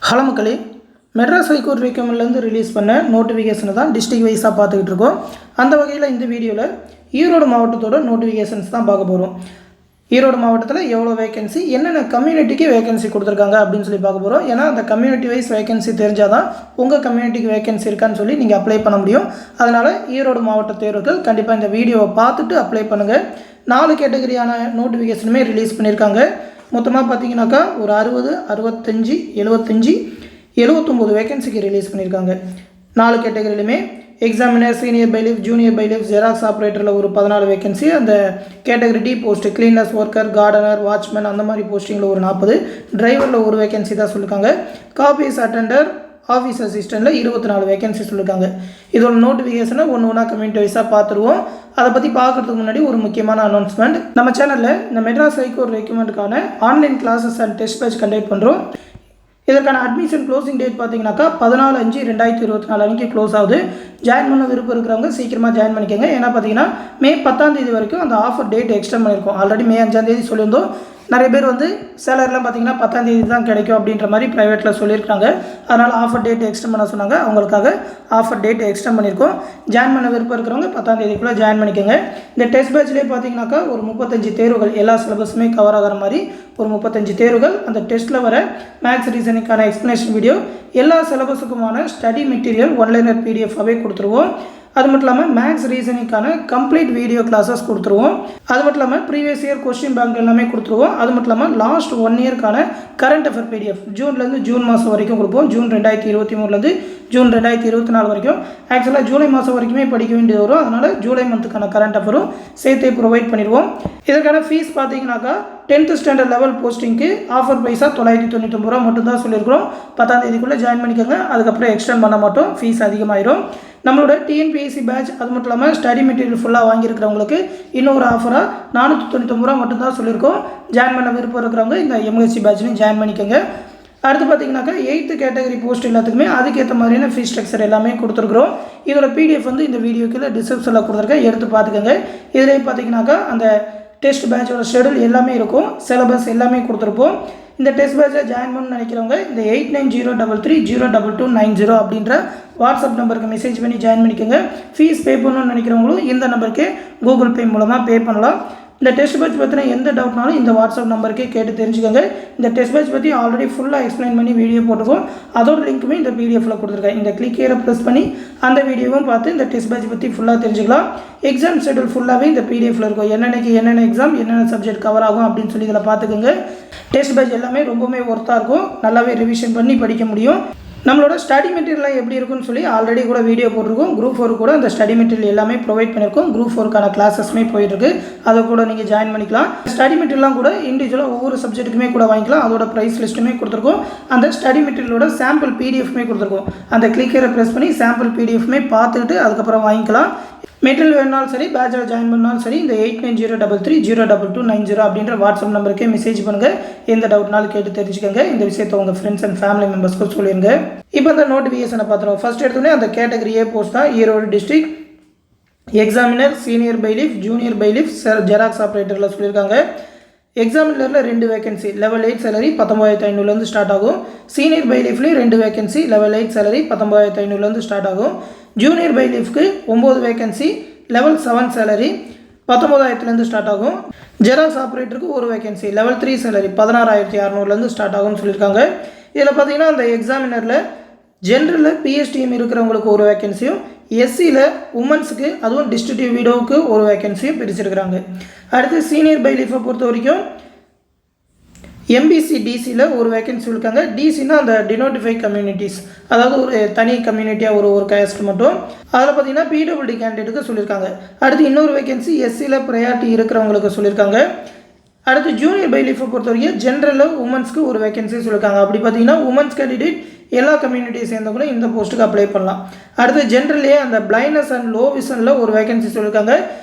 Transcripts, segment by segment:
Hello மக்களே, Madras high court ரெக்கமெண்ட்லேருந்து release பண்ண நோட்டிஃபிகேஷனை தான் டிஸ்ட்ரிக்ட் வைஸாக பார்த்துக்கிட்டு இருக்கோம். அந்த வகையில் இந்த வீடியோவில் ஈரோடு மாவட்டத்தோட நோட்டிஃபிகேஷன்ஸ் தான் பார்க்க போகிறோம். ஈரோடு மாவட்டத்தில் எவ்வளோ வேகன்சி, என்னென்ன கம்யூனிட்டிக்கு வேகன்சி கொடுத்துருக்காங்க அப்படின்னு சொல்லி பார்க்க போகிறோம். ஏன்னா அந்த கம்யூனிட்டி வைஸ் வேகன்சி தெரிஞ்சால் தான் உங்கள் கம்யூனிட்டிக்கு வேகன்சி இருக்கான்னு சொல்லி நீங்கள் அப்ளை பண்ண முடியும். அதனால் ஈரோடு மாவட்ட தேர்வுகள் கண்டிப்பாக இந்த வீடியோவை பார்த்துட்டு அப்ளை பண்ணுங்கள். 4 கேட்டகரியான நோட்டிஃபிகேஷனுமே ரிலீஸ் பண்ணியிருக்காங்க. மொத்தமாக பார்த்தீங்கன்னாக்கா ஒரு 60, 65, 75, 79 வேகன்சிக்கு ரிலீஸ் பண்ணியிருக்காங்க. 4 கேட்டகரியிலுமே examiner, senior bailiff, junior bailiff, xerox ஆப்ரேட்டரில் ஒரு 14 வேகன்சி, அந்த category D post cleaners worker, gardener, watchman அந்த மாதிரி போஸ்டிங்கில் ஒரு 40, டிரைவரில் ஒரு வேகன்சி தான் சொல்லியிருக்காங்க. காப்பீஸ் அட்டெண்டர், ஆஃபீஸ் அசிஸ்டண்ட்டில் 24 வேகன்சி சொல்லியிருக்காங்க. இதோட நோட்டிஃபிகேஷனை ஒன்றா கம்யூனிட்டி வைஸாக பார்த்துருவோம். அதை பற்றி பார்க்குறதுக்கு முன்னாடி ஒரு முக்கியமான அனௌன்ஸ்மெண்ட். நம்ம சேனலில் இந்த மெட்ராஸ் ஹைகோர்ட் ரெக்கமெண்டுக்கான online classes and test batch conduct பண்ணுறோம். இதற்கான அட்மிஷன் க்ளோசிங் டேட் பார்த்தீங்கன்னாக்கா 14/5/2024 அன்றைக்கி க்ளோஸ் ஆகுது. ஜாயின் பண்ண விருப்பம் இருக்கிறவங்க சீக்கிரமாக ஜாயின் பண்ணிக்கோங்க. ஏன்னா பார்த்தீங்கன்னா மே 10 வரைக்கும் அந்த ஆஃபர் டேட் எக்ஸ்டெண்ட் பண்ணியிருக்கோம். ஆல்ரெடி மே 5 சொல்லியிருந்தோம். நிறைய பேர் சேலரிலாம் பார்த்தீங்கன்னா 10 தான் கிடைக்கும் அப்படின்ற மாதிரி ப்ரைவேட்டில் சொல்லியிருக்காங்க. அதனால் ஆஃபர் டேட் எக்ஸ்டெண்ட் பண்ண சொன்னாங்க. அவங்களுக்காக ஆஃபர் டேட் எக்ஸ்டெண்ட் பண்ணியிருக்கோம். ஜாயின் பண்ண விருப்பம் இருக்கிறவங்க 10 ஜாயின் பண்ணிக்கோங்க. இந்த டெஸ்ட் பேட்ச்லேயே பார்த்தீங்கன்னாக்கா ஒரு 35 தேர்வுகள், எல்லா சிலபஸுமே கவர் ஆகிற மாதிரி ஒரு 35 தேர்வுகள். அந்த டெஸ்ட்டில் வர மேத்ஸ் ரீசனிங்கான எக்ஸ்ப்ளனேஷன் வீடியோ, எல்லா சிலபஸுக்குமான ஸ்டடி மெட்டீரியல் ஒன்லைனர் பிடிஎஃபாகவே கொடுத்துருவோம். அது மட்டும் இல்லாமல் மேத்ஸ் ரீசனிங்கான கம்ப்ளீட் வீடியோ கிளாஸஸ் கொடுத்துருவோம். அது மட்டும் இல்லாமல் ப்ரீவியஸ் இயர் கொஸ்டின் பேங்க் எல்லாமே கொடுத்துருவோம். அது மட்டும் இல்லாமல் லாஸ்ட் 1 இயர்க்கான கரண்ட் அஃபேர் பிடிஎஃப் ஜூன்லேருந்து ஜூன் மாதம் வரைக்கும் கொடுப்போம். ஜூன் 2023லேருந்து ஜூன் 2024 வரைக்கும். ஆக்சுவலாக ஜூலை மாதம் வரைக்குமே படிக்க வேண்டியது வரும். அதனால் ஜூலை மந்த்துக்கான கரண்ட் அஃபரும் சேர்த்தே ப்ரொவைட் பண்ணிடுவோம். இதற்கான ஃபீஸ் பார்த்தீங்கன்னாக்கா 10th ஸ்டாண்டர்ட் லெவல் போஸ்டிங்க்கு ஆஃபர் ப்ரைஸாக 999 ரூபா மட்டும்தான் சொல்லியிருக்கிறோம். 10 ஜாயின் பண்ணிக்கோங்க. அதுக்கப்புறம் எக்ஸ்டெண்ட் பண்ண மாட்டோம், ஃபீஸ் அதிகமாயிரும். நம்மளோட டிஎன்பிஎஸ்சி பேட்ச் அது மட்டும் இல்லாமல் ஸ்டடி மெட்டீரியல் ஃபுல்லாக வாங்கியிருக்கிறவங்களுக்கு இன்னொரு ஆஃபராக 499 ரூபா மட்டும்தான் சொல்லியிருக்கோம். ஜாயின் பண்ண விருப்பம் இருக்கிறவங்க இந்த எம்எஸ்சி பேட்ச்லையும் ஜாயின் பண்ணிக்கோங்க. அடுத்து பார்த்தீங்கன்னாக்கா 8th கேட்டகரி போஸ்ட் எல்லாத்துக்குமே அதுக்கேற்ற மாதிரியான ஃபீஸ் ஸ்ட்ரக்சர் எல்லாமே கொடுத்துருக்குறோம். இதோட பிடிஎஃப் இந்த வீடியோக்குள்ள டிஸ்கிரிப்ஷனில் கொடுத்துருக்கேன், எடுத்து பார்த்துக்கோங்க. இதிலே பார்த்தீங்கன்னாக்கா அந்த டெஸ்ட் பேட்சோட ஷெடியூல் எல்லாமே இருக்கும், சிலபஸ் எல்லாமே கொடுத்துருப்போம். இந்த டெஸ்ட் பேட்சில் ஜாயின் பண்ணணும்னு நினைக்கிறவங்க இந்த 8903302290 அப்படின்ற வாட்ஸ்அப் நம்பருக்கு மெசேஜ் பண்ணி ஜாயின் பண்ணிக்கோங்க. ஃபீஸ் பே பண்ணணும்னு நினைக்கிறவங்களும் இந்த நம்பருக்கு கூகுள் பே மூலமாக பே பண்ணலாம். இந்த டெஸ்ட் பேட்ச் பற்றின எந்த டவுட்னாலும் இந்த வாட்ஸ்அப் நம்பருக்கே கேட்டு தெரிஞ்சுக்கோங்க. இந்த டெஸ்ட் பேட்ச் பற்றி ஆல்ரெடி ஃபுல்லாக எக்ஸ்பிளைன் பண்ணி வீடியோ போட்டுருக்கோம். அதோட லிங்க்குமே இந்த பிடிஎஃப்ல கொடுத்துருக்கேன். இந்த கிளிக் ஹியரை ப்ரெஸ் பண்ணி அந்த வீடியோவும் பார்த்து இந்த டெஸ்ட் பேட்ச் பற்றி ஃபுல்லாக தெரிஞ்சுக்கலாம். எக்ஸாம் ஷெடியூல் ஃபுல்லாகவே இந்த பிடிஎஃப்ல இருக்கும். என்னென்ன எக்ஸாம், என்னென்ன சப்ஜெக்ட் கவர் ஆகும் அப்படின்னு சொல்லி இதில் பார்த்துக்கோங்க. டெஸ்ட் பேட்ச் எல்லாமே ரொம்பவே ஒர்த்தாக இருக்கும். நல்லாவே ரிவிஷன் பண்ணி படிக்க முடியும். நம்மளோட ஸ்டடி மெட்டீரியல் எப்படி இருக்குன்னு சொல்லி ஆல்ரெடி கூட வீடியோ போட்டிருக்கோம். குரூப் 4 கூட அந்த ஸ்டடி மெட்டீரியல் எல்லாமே ப்ரொவைட் பண்ணியிருக்கோம். குரூப் 4க்கான கிளாஸஸ்மே போயிட்டுருக்கு. அதை கூட நீங்கள் ஜாயின் பண்ணிக்கலாம். ஸ்டடி மெட்டீரியல்லாம் கூட இண்டிவிஜுவலாக ஒவ்வொரு சப்ஜெக்ட்டுக்குமே கூட வாங்கிக்கலாம். அதோட ப்ரைஸ் லிஸ்ட்டுமே கொடுத்துருக்கோம். அந்த ஸ்டடி மெட்டீரியலோட சாம்பிள் பிடிஎஃப்மே கொடுத்துருக்கோம். அந்த கிளிக்கரை ப்ரெஸ் பண்ணி சாம்பிள் பிடிஎஃப்மே பார்த்துட்டு அதுக்கப்புறம் வாங்கிக்கலாம். மெட்டீரியல் வேணுனாலும் சரி, பேட்சில் ஜாயின் பண்ணாலும் சரி, இந்த 8903302290 அப்படின்ற வாட்ஸ்அப் நம்பருக்கே மெசேஜ் பண்ணுங்கள். எந்த டவுட்னாலும் கேட்டு தெரிஞ்சுக்கோங்க. இந்த விஷயத்தை உங்கள் ஃப்ரெண்ட்ஸ் அண்ட் ஃபேமிலி மெம்பர்ஸ்க்கு சொல்லிடுங்க. இப்போ இந்த நோட்டிஃபிகேஷனை பார்த்துருவோம். ஃபர்ஸ்ட் எடுத்தோடனே அந்த கேட்டகரி ஏ போஸ்ட் தான். Erode district examiner, senior bailiff, junior bailiff, xerox ஆப்ரேட்டரில் சொல்லியிருக்காங்க. எக்ஸாமினரில் 2 வேகன்சி, லெவல் 8 சேலரி 19,500 ஸ்டார்ட் ஆகும். சீனியர் பைலிஃப்லேயும் 2 வேகன்சி, லெவல் 8 சேலரி 19,500 ஸ்டார்ட் ஆகும். ஜூனியர் பைலிஃப்க்கு 9 வேகன்சி, லெவல் 7 சேலரி 19,000 ஸ்டார்ட் ஆகும். ஜெராக்ஸ் ஆப்ரேட்டருக்கு 1 வேகன்சி, லெவல் 3 சேலரி 16,600 ஸ்டார்ட் ஆகும்னு சொல்லியிருக்காங்க. இதில் பார்த்தீங்கன்னா அந்த எக்ஸாமினரில் ஜென்ரலில் பிஎஸ்டிஎம் இருக்கிறவங்களுக்கு 1 வேகன்சியும், எஸ்சியில் உமன்ஸுக்கு அதுவும் டிஸ்ட்ரிக்டிவ் வீடோவுக்கு 1 வேகன்சியும் பிரிச்சிருக்கிறாங்க. அடுத்து சீனியர் பைலிஃபை பொறுத்த வரைக்கும் எம்பிசி டிசியில் 1 வேகன்சி இருக்காங்க. டிசின்னா அந்த டினோட்டிஃபை கம்யூனிட்டிஸ், அதாவது ஒரு தனி கம்யூனிட்டியாக ஒரு கேஸ்ட் மட்டும். அதில் பார்த்தீங்கன்னா பிடபிள்யூடி கேண்டிடேட்டுக்கு சொல்லியிருக்காங்க. அடுத்து இன்னொரு வேகன்சி எஸ்சியில் ப்ரையாரிட்டி இருக்கிறவங்களுக்கு சொல்லியிருக்காங்க. அடுத்து ஜூனியர் பைலிஃபை பொறுத்த வரைக்கும் ஜென்ரலில் உமன்ஸ்க்கு 1 வேகன்சி சொல்லியிருக்காங்க. அப்படி பார்த்தீங்கன்னா உமன்ஸ் கேண்டிடேட் எல்லா கம்யூனிட்டியை சேர்ந்தவங்களும் இந்த போஸ்ட்டுக்கு அப்ளை பண்ணலாம். அடுத்து ஜென்ரல்லே அந்த பிளைண்ட்னஸ் அண்ட் லோ விஷனில் 1 வேகன்சி சொல்லியிருக்காங்க.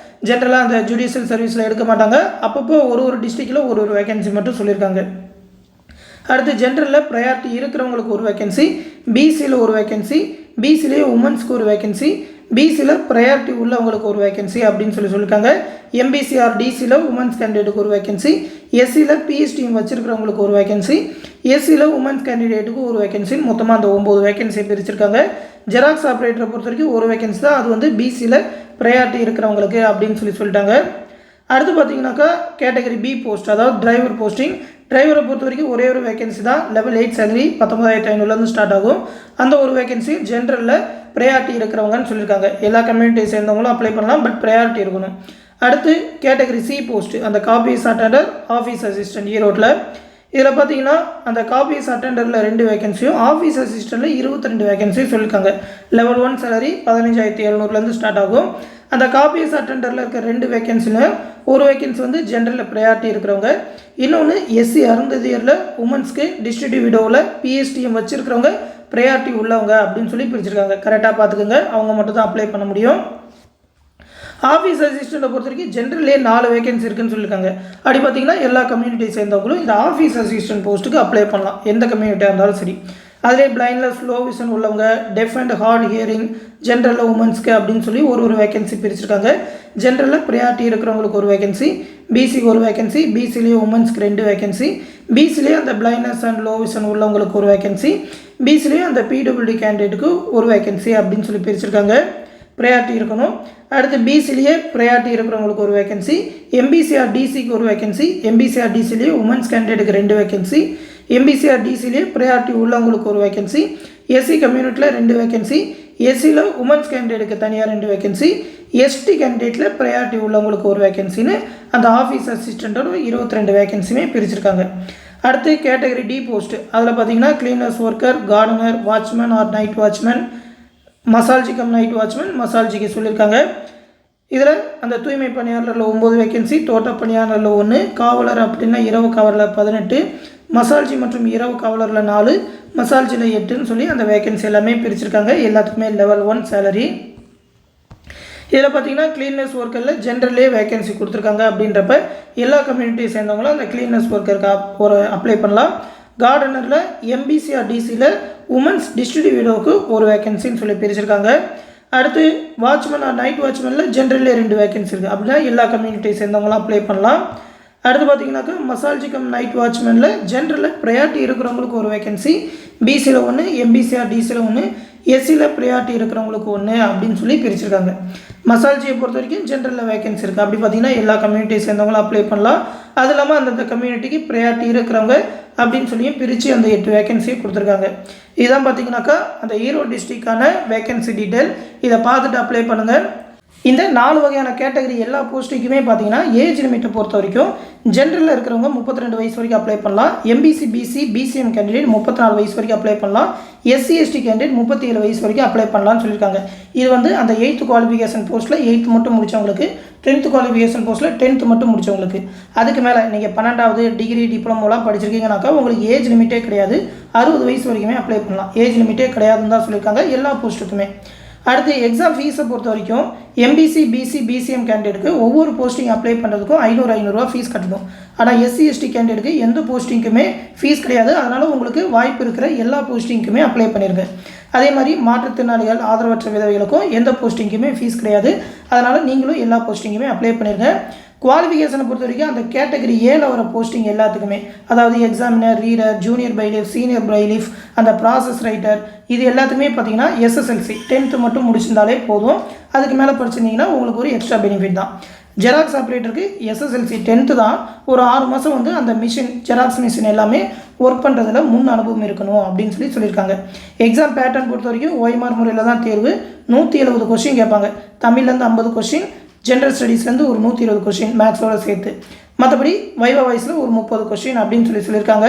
ஜென்ரலாக அந்த ஜுடிஷியல் சர்வீஸில் எடுக்க மாட்டாங்க. அப்பப்போ ஒரு டிஸ்ட்ரிக்டில் ஒரு வேகன்சி மட்டும் சொல்லியிருக்காங்க. அடுத்து ஜென்ரலில் ப்ரையாரிட்டி இருக்கிறவங்களுக்கு 1 வேகன்சி, பிசியில் 1 வேகன்சி, பிசிலேயே உமன்ஸ்க்கு 1 வேகன்சி, பிசியில் ப்ரையாரிட்டி உள்ளவங்களுக்கு ஒரு வேகன்சி அப்படின்னு சொல்லியிருக்காங்க. எம்பிசிஆர் டிசியில் உமன்ஸ் கேண்டிடேட்டுக்கு ஒரு வேகன்சி, எஸ்சியில் பிஎஸ்டிஎம் வச்சுருக்கிறவங்களுக்கு ஒரு வேகன்சி, எஸ்சியில் உமன்ஸ் கேண்டிடேட்டுக்கு ஒரு வேகன்சி, மொத்தமாக அந்த 9 வேகன்சி பிரிச்சிருக்காங்க. ஜெராக்ஸ் ஆப்ரேட்டரை பொறுத்த வரைக்கும் ஒரு வேகன்சி தான், அது வந்து பிசியில் ப்ரையாரிட்டி இருக்கிறவங்களுக்கு அப்படின்னு சொல்லிட்டாங்க. அடுத்து பார்த்தீங்கன்னாக்கா கேட்டகரி பி போஸ்ட், அதாவது டிரைவர் போஸ்டிங். டிரைவரை பொறுத்த வரைக்கும் ஒரே ஒரு வேகன்சி தான், லெவல் 8 சேலரி 19,500 ஸ்டார்ட் ஆகும். அந்த ஒரு வேகன்சி ஜென்ரலில் ப்ரையாரிட்டி இருக்கிறவங்கன்னு சொல்லியிருக்காங்க. எல்லா கம்யூனிட்டியை சேர்ந்தவங்களும் அப்ளை பண்ணலாம், பட் ப்ரையாரிட்டி இருக்கணும். அடுத்து கேட்டகரி சி போஸ்ட், அந்த காப்பீஸ் அட்டெண்டர், ஆஃபீஸ் அசிஸ்டன்ட் ஈரோட்டில். இதில் பார்த்தீங்கன்னா அந்த காப்பீஸ் அட்டெண்டரில் 2 வேகன்சியும், ஆஃபீஸ் அசிஸ்டண்ட்டில் 22 வேகன்சியும் சொல்லியிருக்காங்க. லெவல் 1 சேலரி 15,700 ஸ்டார்ட் ஆகும். அந்த காப்பீஸ் அட்டெண்டரில் இருக்க 2 வேகன்சியில் ஒரு வேகன்சி வந்து ஜென்ரலில் ப்ரையாரிட்டி இருக்கிறவங்க, இன்னொன்று எஸ்சி அருந்ததியரில் உமன்ஸ்க்கு டிஸ்ட்ரிக்டிவ் விடோவில் பிஎஸ்டிஎம் வச்சுருக்கிறவங்க ப்ரையாரிட்டி உள்ளவங்க அப்படின்னு சொல்லி பிரிச்சிருக்காங்க. கரெக்டாக பார்த்துக்கோங்க, அவங்க மட்டும் தான் அப்ளை பண்ண முடியும். ஆஃபீஸ் அசிஸ்டண்ட்டை பொறுத்த வரைக்கும் ஜென்ரல்லே 4 வேகன்சி இருக்குன்னு சொல்லியிருக்காங்க. அப்படி பார்த்தீங்கன்னா எல்லா கம்யூனிட்டி சேர்ந்தவங்களும் இந்த ஆஃபீஸ் அசிஸ்டன்ட் போஸ்ட்டுக்கு அப்ளை பண்ணலாம், எந்த கம்யூனிட்டியாக இருந்தாலும் சரி. அதிலே பிளைண்ட்லெஸ், ஸ்லோ விஷன் உள்ளவங்க, டெஃப் அண்ட் ஹார்ட் ஹியரிங், ஜென்ரலில் உமன்ஸ்க்கு அப்படின்னு சொல்லி ஒரு வேகன்சி பிரிச்சிருக்காங்க. ஜென்ரலில் ப்ரையாரிட்டி இருக்கிறவங்களுக்கு ஒரு வேகன்சி, பிசிக்கு ஒரு வேகன்சி, பிசிலேயே உமன்ஸ்க்கு 2 வேகன்சி, பிசிலேயே அந்த பிளைண்ட்னஸ் அண்ட் லோ விஷன் உள்ளவங்களுக்கு ஒரு வேகன்சி, பிசிலேயே அந்த பிடபிள்யூடி கேண்டிடேட்டுக்கு ஒரு வேகன்சி அப்படின்னு சொல்லி பிரிச்சிருக்காங்க. ப்ரையாரிட்டி இருக்கணும். அடுத்து பிசிலேயே ப்ரையாரிட்டி இருக்கிறவங்களுக்கு ஒரு வேகன்சி, எம்பிசிஆர் டிசிக்கு ஒரு வேகன்சி, எம்பிசிஆர் டிசிலேயே உமன்ஸ் கேண்டிடேட்டுக்கு 2 வேகன்சி, எம்பிசிஆர் டிசிலேயே ப்ரையாரிட்டி உள்ளவங்களுக்கு ஒரு வேகன்சி, எஸ்சி கம்யூனிட்டியில் 2 வேகன்சி, எஸ்சியில் உமன்ஸ் கேண்டிடேட்டுக்கு தனியாக 2 வேகன்சி, எஸ்டி கேண்டிடேட்டில் ப்ரையாரிட்டி உள்ளவங்களுக்கு ஒரு வேகன்சின்னு அந்த ஆஃபீஸ் அசிஸ்டண்ட்டோட 22 வேகன்சியுமே பிரிச்சிருக்காங்க. அடுத்து கேட்டகரி டி போஸ்ட், அதில் பார்த்தீங்கன்னா cleaners worker, gardener, watchman or night watchman, மசால்ஜி கம் நைட் வாட்ச்மேன், மசால்ஜிக்கு சொல்லியிருக்காங்க. இதில் அந்த தூய்மை பணியாளரில் 9 வேகன்சி, தோட்ட பணியாளரில் 1, காவலர் அப்படின்னா இரவு காவலரில் 18, மசால்ஜி மற்றும் இரவு காவலரில் 4, மசால்ஜியில் 8ன்னு சொல்லி அந்த வேகன்சி எல்லாமே பிரிச்சிருக்காங்க. எல்லாத்துக்குமே லெவல் 1 சேலரி. இதில் பார்த்தீங்கன்னா கிளீனர்ஸ் ஒர்க்கரில் ஜென்ரல்லே வேகன்சி கொடுத்துருக்காங்க. அப்படின்றப்ப எல்லா கம்யூனிட்டியை சேர்ந்தவங்களும் அந்த கிளீனர்ஸ் ஒர்க்கருக்கு ஒரு அப்ளை பண்ணலாம். கார்டனரில் எம்பிசிஆர் டிசியில் உமன்ஸ் டிஸ்ட்ரிக்ட் விடோவுக்கு ஒரு வேகன்சின்னு சொல்லி பிரிச்சிருக்காங்க. அடுத்து வாட்ச்மேன் ஆர் நைட் வாட்ச்மேனில் ஜென்ரல்லே 2 வேகன்சி இருக்குது. அப்படின்னா எல்லா கம்யூனிட்டியை சேர்ந்தவங்களும் அப்ளை பண்ணலாம். அடுத்து பார்த்தீங்கன்னாக்கா மசால்ஜி கம் நைட் வாட்ச்மேனில் ஜென்ரலில் ப்ரையாரிட்டி இருக்கிறவங்களுக்கு ஒரு வேகன்சி, பிசியில் 1, எம்பிசிஆர் டிசியில் 1, எஸ்சியில் ப்ரையாரிட்டி இருக்கிறவங்களுக்கு 1 அப்படின்னு சொல்லி பிரிச்சிருக்காங்க. மசால்ஜியை பொறுத்த வரைக்கும் ஜென்ரலில் வேகன்சி இருக்குது. அப்படி பார்த்தீங்கன்னா எல்லா கம்யூனிட்டியை சேர்ந்தவங்களும் அப்ளை பண்ணலாம். அது இல்லாமல் அந்தந்த கம்யூனிட்டிக்கு ப்ரையாரிட்டி இருக்கிறவங்க அப்படின்னு சொல்லியும் பிரித்து அந்த 8 வேகன்சியை கொடுத்துருக்காங்க. இதுதான் பார்த்தீங்கன்னாக்கா அந்த ஈரோடு டிஸ்ட்ரிக்டான வேகன்சி டீட்டெயில். இதை பார்த்துட்டு அப்ளை பண்ணுங்கள். இந்த 4 வகையான கேட்டகரி எல்லா போஸ்ட்டுக்குமே பார்த்தீங்கன்னா ஏஜ் லிமிட்டை பொறுத்த வரைக்கும் ஜென்ரலில் இருக்கிறவங்க 32 வயசு வரைக்கும் அப்ளை பண்ணலாம். எம்பிசி, பிசி, பிசிஎம் கேண்டிடேட் 34 வயசு வரைக்கும் அப்ளை பண்ணலாம். எஸ்சி, எஸ்டி கேண்டிடேட் 37 வயசு வரைக்கும் அப்ளை பண்ணலாம்னு சொல்லியிருக்காங்க. இது வந்து அந்த 8th குவாலிஃபிகேஷன் போஸ்ட்டில் 8th மட்டும் முடித்தவங்களுக்கு, 10th குவாலிஃபிகேஷன் போஸ்ட்டில் 10th மட்டும் முடித்தவங்களுக்கு. அதுக்கு மேலே நீங்கள் 12வது டிகிரி, டிப்ளமோலாம் படிச்சிருக்கீங்கன்னாக்கா உங்களுக்கு ஏஜ் லிமிட்டே கிடையாது. 60 வயசு வரைக்குமே அப்ளை பண்ணலாம். ஏஜ் லிமிட்டே கிடையாதுன்னு தான் சொல்லியிருக்காங்க எல்லா போஸ்ட்டுக்குமே. அடுத்து எக்ஸாம் ஃபீஸை பொறுத்த வரைக்கும் எம்பிசி, பிசி, பிசிஎம் கேண்டிடேட்டுக்கு ஒவ்வொரு போஸ்டிங் அப்ளை பண்ணுறதுக்கும் 500 ஃபீஸ் கட்டணும். ஆனால் எஸ்சி, எஸ்டி கேண்டிடேட்டுக்கு எந்த போஸ்டிங்க்குமே ஃபீஸ் கிடையாது. அதனால் உங்களுக்கு வாய்ப்பு இருக்கிற எல்லா போஸ்டிங்க்குமே அப்ளை பண்ணிடுங்க. அதே மாதிரி மாற்றுத்திறனாளிகள், ஆதரவற்ற விதவைகளுக்கும் எந்த போஸ்டிங்க்குமே ஃபீஸ் கிடையாது. அதனால் நீங்களும் எல்லா போஸ்டிங்குமே அப்ளை பண்ணிடுங்க. குவாலிஃபிகேஷனை பொறுத்த வரைக்கும் அந்த கேட்டகரி ஏல வர போஸ்டிங் எல்லாத்துக்குமே, அதாவது examiner, reader, junior bailiff, senior bailiff, அந்த ப்ராசஸ் ரைட்டர், இது எல்லாத்துக்குமே பார்த்தீங்கன்னா எஸ்எஸ்எல்சி 10th மட்டும் முடிச்சிருந்தாலே போதும். அதுக்கு மேலே படிச்சிருந்தீங்கன்னா உங்களுக்கு ஒரு எக்ஸ்ட்ரா பெனிஃபிட் தான். ஜெராக்ஸ் ஆப்ரேட்டருக்கு எஸ்எஸ்எல்சி 10th தான். ஒரு 6 மாதம் வந்து அந்த மிஷின், ஜெராக்ஸ் மிஷின் எல்லாமே ஒர்க் பண்ணுறதுல முன் அனுபவம் இருக்கணும் அப்படின்னு சொல்லியிருக்காங்க. எக்ஸாம் பேட்டர்ன் பொறுத்த வரைக்கும் OMR முறையில் தான் தேர்வு. 170 கொஸ்டின் கேட்பாங்க. தமிழ்லேருந்து 50 கொஸ்டின், ஜென்ரல் ஸ்டடீஸ்லேருந்து ஒரு 120 கொஸ்டின் மேக்ஸோட சேர்த்து. மற்றபடி வைவா வாய்ஸில் ஒரு 30 கொஸ்டின் அப்படின்னு சொல்லியிருக்காங்க.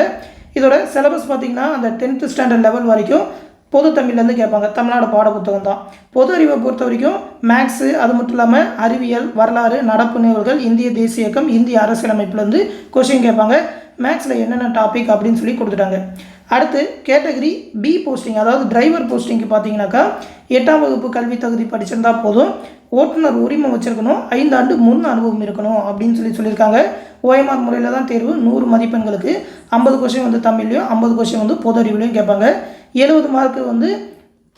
இதோட சிலபஸ் பார்த்திங்கன்னா அந்த 10th ஸ்டாண்டர்ட் லெவல் வரைக்கும் பொது தமிழ்லேருந்து கேட்பாங்க. தமிழ்நாடு பாட புத்தகம் தான். பொது அறிவை பொறுத்த வரைக்கும் மேக்ஸு, அது மட்டும் இல்லாமல் அறிவியல், வரலாறு, நடப்பு நிகழ்வுகள், இந்திய தேசிய இயக்கம், இந்திய அரசியலமைப்புலேருந்து கொஸ்டின் கேட்பாங்க. மேக்ஸில் என்னென்ன டாபிக் அப்படின்னு சொல்லி கொடுத்துட்டாங்க. அடுத்து கேட்டகரி பி போஸ்டிங், அதாவது டிரைவர் போஸ்டிங்க்கு பார்த்தீங்கன்னாக்கா 8ஆம் வகுப்பு கல்வி தகுதி படிச்சிருந்தா போதும். ஓட்டுநர் உரிமை வச்சுருக்கணும். 5 ஆண்டு முன் அனுபவம் இருக்கணும் அப்படின்னு சொல்லியிருக்காங்க. OMR முறையில் தான் தேர்வு. 100 மதிப்பெண்களுக்கு 50 கொஸ்டின் வந்து தமிழ்லையும், 50 கொஸ்டின் வந்து பொது அறிவுலையும் கேட்பாங்க. 70 மார்க்கு வந்து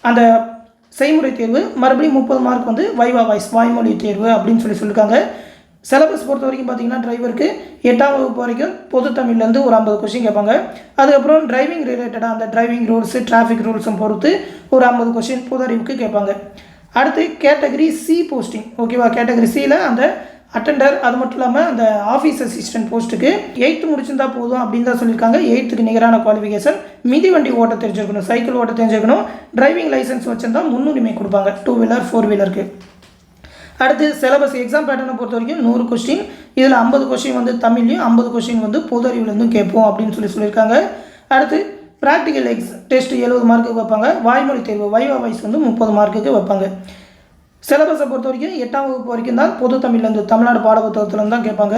அந்த செய்முறை தேர்வு, மறுபடியும் 30 மார்க் வந்து வைவா வாய்ஸ் வாய்மொழி தேர்வு அப்படின்னு சொல்லியிருக்காங்க. சிலபஸ் பொறுத்த வரைக்கும் பார்த்தீங்கன்னா டிரைவருக்கு 8ஆம் வகுப்பு வரைக்கும் பொது தமிழ்லேருந்து ஒரு 50 கொஸ்டின் கேட்பாங்க. அதுக்கப்புறம் டிரைவிங் ரிலேட்டடாக அந்த டிரைவிங் ரூல்ஸு டிராஃபிக் ரூல்ஸும் பொறுத்து ஒரு 50 கொஸ்டின் பொது அறிவுக்கு கேட்பாங்க. அடுத்து கேட்டகரி சி போஸ்டிங், ஓகேவா. கேட்டகரி சியில் அந்த அட்டெண்டர், அது மட்டும் இல்லாமல் அந்த ஆஃபீஸ் அசிஸ்டன்ட் போஸ்ட்டுக்கு 8th முடிச்சிருந்தா போதும் அப்படின்னு தான் சொல்லியிருக்காங்க. 8th நிகரான குவாலிஃபிகேஷன், மிதிவண்டி ஓட்ட தெரிஞ்சிருக்கணும், சைக்கிள் ஓட்ட தெரிஞ்சிருக்கணும், டிரைவிங் லைசன்ஸ் வச்சுருந்தா முன்னுரிமை கொடுப்பாங்க 2 வீலர் 4 வீலருக்கு. அடுத்து சிலபஸ் எக்ஸாம் பேட்டர்னை பொறுத்த வரைக்கும் 100 கொஸ்டின், இதில் 50 கொஸ்டின் வந்து தமிழ்லையும் 50 கொஸ்டின் வந்து பொது அறிவுலேருந்தும் கேட்போம் அப்படின்னு சொல்லியிருக்காங்க. அடுத்து ப்ராக்டிக்கல் டெஸ்ட் 70 மார்க்குக்கு வைப்பாங்க. வாய்மொழி தேர்வு வைவா வாய்ஸ் வந்து 30 மார்க்குக்கு வைப்பாங்க. சிலபஸை பொறுத்த வரைக்கும் 8ஆம் வகுப்பு வரைக்கும் தான் பொது தமிழ்லேருந்து தமிழ்நாடு பாடப்புத்தகத்துலேருந்து தான் கேட்பாங்க.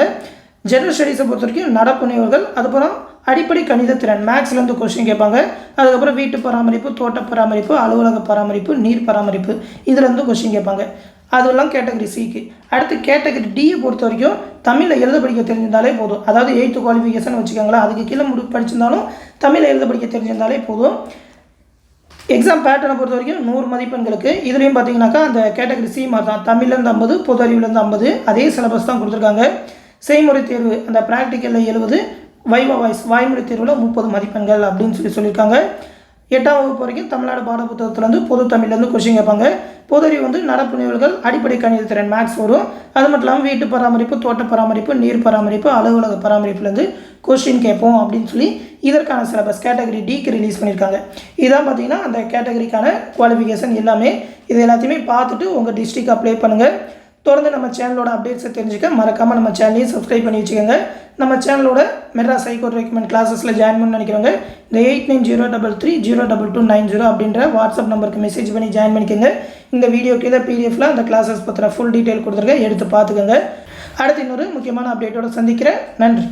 ஜெனரல் ஸ்டடீஸை பொறுத்த வரைக்கும் நடப்புணைவர்கள், அதுக்கப்புறம் அடிப்படை கணித திறன் மேக்ஸ்லேருந்து கொஸ்டின் கேட்பாங்க. அதுக்கப்புறம் வீட்டு பராமரிப்பு, தோட்ட பராமரிப்பு, அலுவலக பராமரிப்பு, நீர் பராமரிப்பு, இதுலேருந்து கொஸ்டின் கேட்பாங்க. அதெல்லாம் கேட்டகரி சிக்கு. அடுத்து கேட்டகரி டியை பொறுத்த வரைக்கும் தமிழில் எழுத படிக்க தெரிஞ்சிருந்தாலே போதும். அதாவது 8th குவாலிஃபிகேஷன் வச்சுக்கோங்களேன், அதுக்கு கீழே படிச்சிருந்தாலும் தமிழில் எழுத படிக்க தெரிஞ்சிருந்தாலே போதும். எக்ஸாம் பேட்டர்னை பொறுத்த வரைக்கும் 100 மதிப்பெண்களுக்கு. இதுலேயும் பார்த்தீங்கன்னாக்கா அந்த கேட்டகரி சி மாதிரி தான், தமிழ்லேருந்து 50, பொது அறிவுலேருந்து 50, அதே சிலபஸ் தான் கொடுத்துருக்காங்க. செய்முறை தேர்வு அந்த ப்ராக்டிக்கலில் 70, வைவா வாய்ஸ் வாய்மொழி தேர்வில் 30 மதிப்பெண்கள் அப்படின்னு சொல்லியிருக்காங்க. 8ஆம் வகுப்பு வரைக்கும் தமிழ்நாடு பாடப்புத்தகத்துலேருந்து பொது தமிழ்லேருந்து கொஸ்டின் கேட்பாங்க. பொது அறிவு வந்து நடப்பு நிகழ்வுகள், அடிப்படை கணித திறன் மேக்ஸ் வரும். அது மட்டும் இல்லாமல் வீட்டு பராமரிப்பு, தோட்ட பராமரிப்பு, நீர் பராமரிப்பு, அலுவலக பராமரிப்புலேருந்து கொஸ்டின் கேட்போம் அப்படின்னு சொல்லி இதற்கான சிலபஸ் கேட்டகரி டிக்கு ரிலீஸ் பண்ணியிருக்காங்க. இதுதான் பார்த்தீங்கன்னா அந்த கேட்டகரிக்கான குவாலிஃபிகேஷன் எல்லாமே. இது எல்லாத்தையுமே பார்த்துட்டு உங்கள் டிஸ்ட்ரிக்ட் அப்ளை பண்ணுங்கள். தொடர்ந்து நம்ம சேனலோட அப்டேட்ஸை தெரிஞ்சுக்க மறக்காமல் நம்ம சேனலையும் சப்ஸ்கிரைப் பண்ணி வச்சுக்கோங்க. நம்ம சேனலோட மெட்ராஸ் ஹைகோர்ட் ரெக்கமெண்ட் கிளாஸஸில் ஜாயின் பண்ண நினைக்கிறவங்க இந்த 8903322990 அப்படின்ற வாட்ஸ்அப் நம்பருக்கு மெசேஜ் பண்ணி ஜாயின் பண்ணிக்கோங்க. இந்த வீடியோ கீழே பிடிஎஃப்ல அந்த கிளாஸஸ் பற்றின ஃபுல் டீட்டெயில் கொடுத்துருக்கேன், எடுத்து பார்த்துக்கோங்க. அடுத்து இன்னொரு முக்கியமான அப்டேட்டோடு சந்திக்கிறேன். நன்றி.